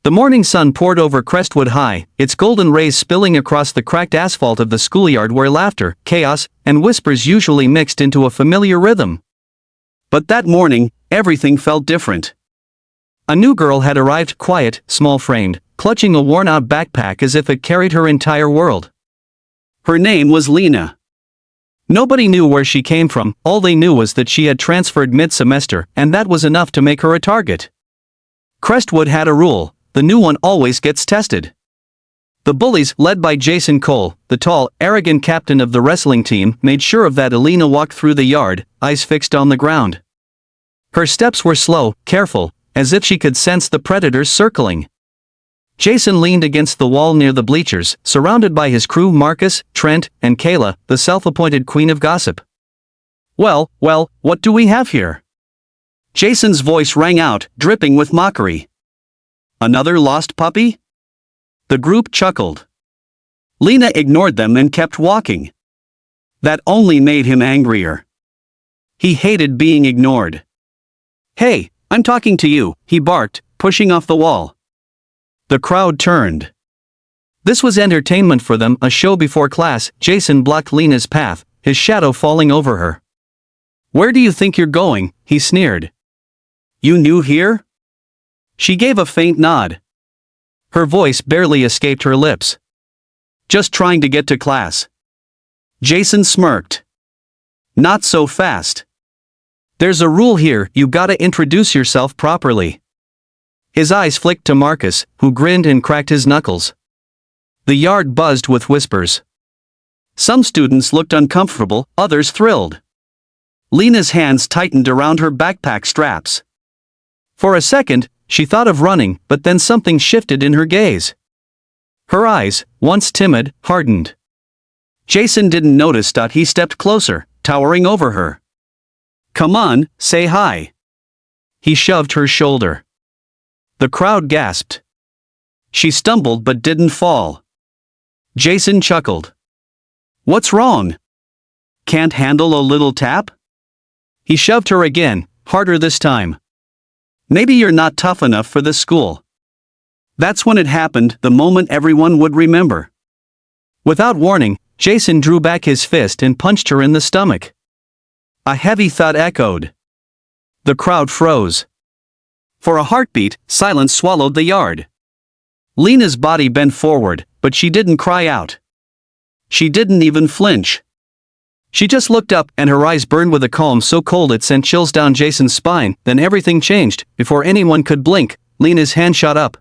The morning sun poured over Crestwood High, its golden rays spilling across the cracked asphalt of the schoolyard where laughter, chaos, and whispers usually mixed into a familiar rhythm. But that morning, everything felt different. A new girl had arrived, quiet, small-framed, clutching a worn-out backpack as if it carried her entire world. Her name was Lena. Nobody knew where she came from, all they knew was that she had transferred mid-semester, and that was enough to make her a target. Crestwood had a rule: the new one always gets tested. The bullies, led by Jason Cole, the tall, arrogant captain of the wrestling team, made sure of that. Elena walked through the yard, eyes fixed on the ground. Her steps were slow, careful, as if she could sense the predators circling. Jason leaned against the wall near the bleachers, surrounded by his crew: Marcus, Trent, and Kayla, the self-appointed queen of gossip. Well, what do we have here?" Jason's voice rang out, dripping with mockery. "Another lost puppy?" The group chuckled. Lena ignored them and kept walking. That only made him angrier. He hated being ignored. "Hey, I'm talking to you," he barked, pushing off the wall. The crowd turned. This was entertainment for them, a show before class. Jason blocked Lena's path, his shadow falling over her. "Where do you think you're going?" he sneered. "You new here?" She gave a faint nod. Her voice barely escaped her lips. "Just trying to get to class." Jason smirked. "Not so fast. There's a rule here: you gotta introduce yourself properly." His eyes flicked to Marcus, who grinned and cracked his knuckles. The yard buzzed with whispers. Some students looked uncomfortable, others thrilled. Lena's hands tightened around her backpack straps. For a second, she thought of running, but then something shifted in her gaze. Her eyes, once timid, hardened. Jason didn't notice. He stepped closer, towering over her. "Come on, say hi." He shoved her shoulder. The crowd gasped. She stumbled but didn't fall. Jason chuckled. "What's wrong? Can't handle a little tap?" He shoved her again, harder this time. "Maybe you're not tough enough for this school." That's when it happened, the moment everyone would remember. Without warning, Jason drew back his fist and punched her in the stomach. A heavy thud echoed. The crowd froze. For a heartbeat, silence swallowed the yard. Lena's body bent forward, but she didn't cry out. She didn't even flinch. She just looked up, and her eyes burned with a calm so cold it sent chills down Jason's spine. Then everything changed. Before anyone could blink, Lena's hand shot up.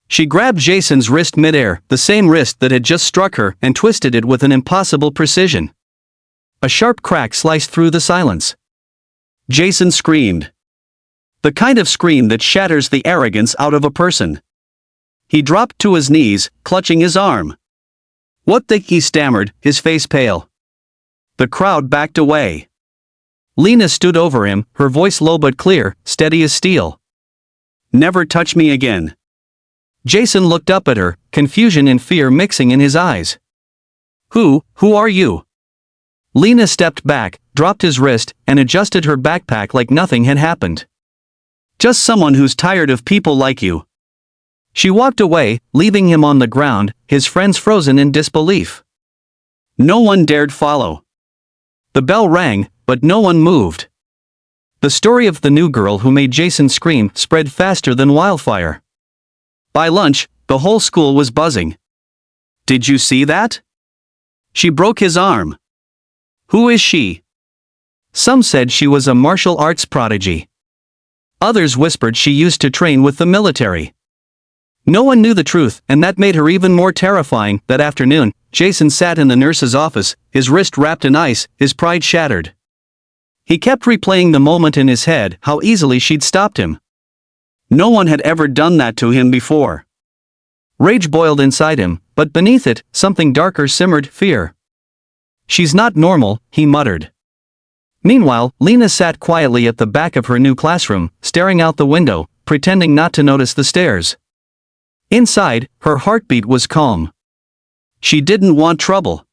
She grabbed Jason's wrist midair, the same wrist that had just struck her, and twisted it with an impossible precision. A sharp crack sliced through the silence. Jason screamed. The kind of scream that shatters the arrogance out of a person. He dropped to his knees, clutching his arm. "What the?" he stammered, his face pale. The crowd backed away. Lena stood over him, her voice low but clear, steady as steel. "Never touch me again." Jason looked up at her, confusion and fear mixing in his eyes. Who are you?" Lena stepped back, dropped his wrist, and adjusted her backpack like nothing had happened. "Just someone who's tired of people like you." She walked away, leaving him on the ground, his friends frozen in disbelief. No one dared follow. The bell rang, but no one moved. The story of the new girl who made Jason scream spread faster than wildfire. By lunch, the whole school was buzzing. "Did you see that? She broke his arm." "Who is she?" Some said she was a martial arts prodigy. Others whispered she used to train with the military. No one knew the truth, and that made her even more terrifying. That afternoon, Jason sat in the nurse's office, his wrist wrapped in ice, his pride shattered. He kept replaying the moment in his head, how easily she'd stopped him. No one had ever done that to him before. Rage boiled inside him, but beneath it, something darker simmered: fear. "She's not normal," he muttered. Meanwhile, Lena sat quietly at the back of her new classroom, staring out the window, pretending not to notice the stairs. Inside, her heartbeat was calm. She didn't want trouble.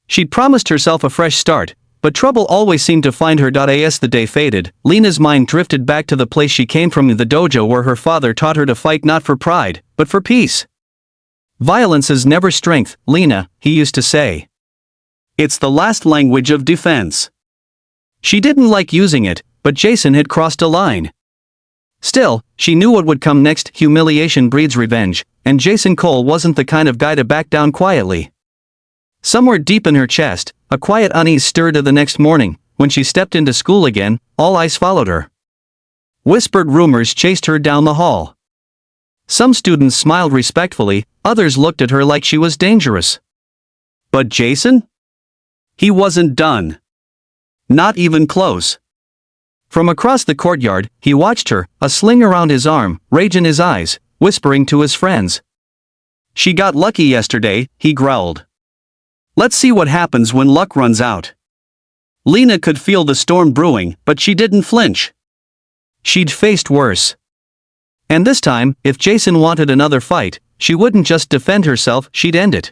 She'd promised herself a fresh start, But trouble always seemed to find her. As the day faded, Lena's mind drifted back to the place she came from, the dojo where her father taught her to fight not for pride, but for peace. Violence is never strength, Lena, he used to say. It's the last language of defense. She didn't like using it, but Jason had crossed a line. Still, she knew what would come next. Humiliation breeds revenge, and Jason Cole wasn't the kind of guy to back down quietly. Somewhere deep in her chest, a quiet unease stirred. The next morning, when she stepped into school again, all eyes followed her. Whispered rumors chased her down the hall. Some students smiled respectfully, others looked at her like she was dangerous. But Jason? He wasn't done. Not even close. From across the courtyard, he watched her, a sling around his arm, rage in his eyes, whispering to his friends. She got lucky yesterday, he growled. Let's see what happens when luck runs out. Lena could feel the storm brewing, but she didn't flinch. She'd faced worse. And this time, if Jason wanted another fight, she wouldn't just defend herself, she'd end it.